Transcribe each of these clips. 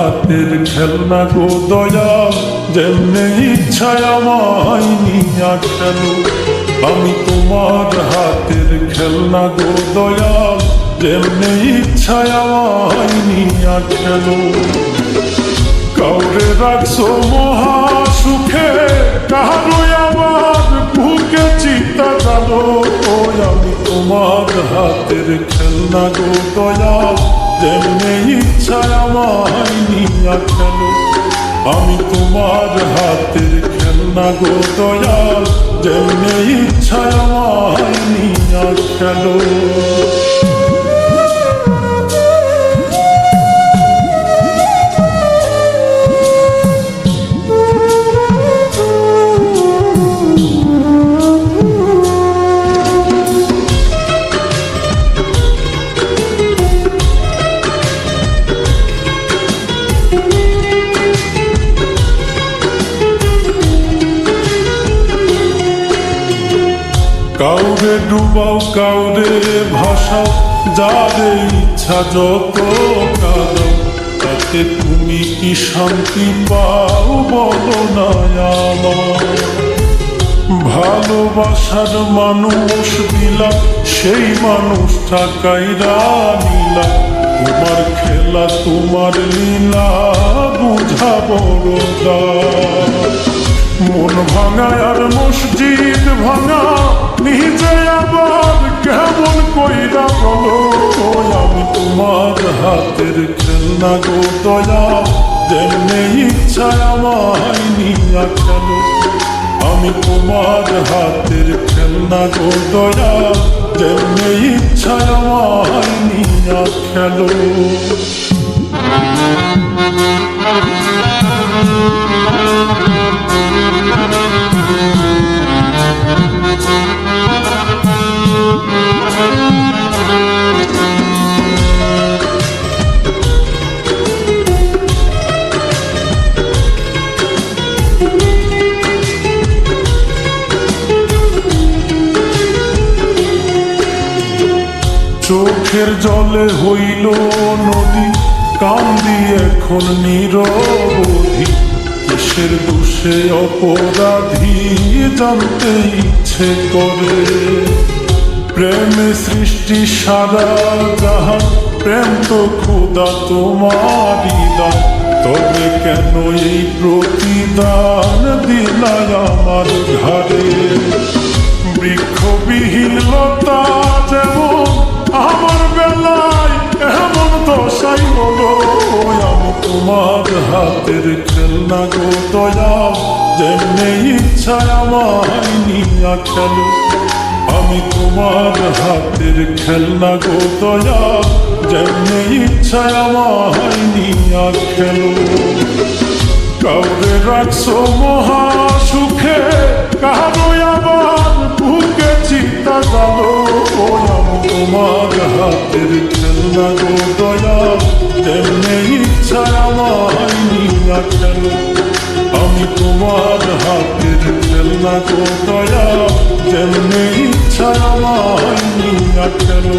হাতের খেলনা গো দয়াল, যেমনে ইচ্ছায় আমায় নিয়া খেলো। আমি তোমার হাতের খেলনা গো দয়াল, যেমনে ইচ্ছায় আমায় নিয়া খেলো। কাউরে রাখছো মহা সুখে, কারো আবার বুকে চিতা জানো। আমি তোমার হাতের খেলনা গো দয়াল, যেমনে ইচ্ছায় আমায় নিয়া খেলো। আমি তোমার হাতের খেলনা গো দয়াল, যেমনে ইচ্ছায় আমায় নিয়া খেলো। কাউরে ডুবাও কাউরে ভাসাও, যারে ইচ্ছা যত কাঁদাও, তাতে তুমি কি শান্তি পাও বলো না আমার। ভালোবাসার মানুষ দিলাম, সেই মানুষটা কাইরা নিলাম। তোমার খেলা তোমার লীলা বুঝা বড় দায়। মন ভাঙা আর মসজিদ ভাঙা, নিজে আবার কেমন কইরা বলো। আমি তোমার হাতের খেলনা গো দয়াল, যেমনে ইচ্ছায় আমায় নিয়া খেলো। আমি তোমার হাতের খেলনা গো দয়াল, যেমনে ইচ্ছায় আমায় নিয়া খেলো। চোখের জলে হইল নদী, কান্দি এখন নিরবধি। কিসের দোষে অপরাধী জানতে ইচ্ছে করে। প্রেমে সৃষ্টি সারা জাহান, প্রেম তো খোদা তোমারই দান। তবে কেন এই প্রতিদান দিলাই আমার ঘাড়ে। বৃক্ষবিহীন লতা যেমন আমার বেলায় এমন দশাই হলো। আমি তোমার হাতের খেলনা গো দয়াল, যেমনে ইচ্ছায় আমায় নিয়া খেলো। আমি তোমার হাতের খেলনা গো দয়াল, যেমনে ইচ্ছায় আমায় নিয়া খেলো। কাউরে রাখছো মহা সুখে, কারো আবার বুকে চিতা জানো। আমি তোমার হাতের খেলনা গো দয়াল, যেমনে ইচ্ছায় আমায় নিয়া খেলো। আমি তোমার হাতের খেলনা গো দয়াল, যেমনে ইচ্ছায় আমায় নিয়া খেলো।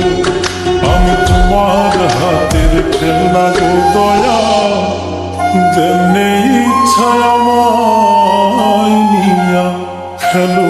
আমি তোমার হাতের খেলনা গো দয়াল, যেমনে ইচ্ছায় আমায় নিয়া খেলো।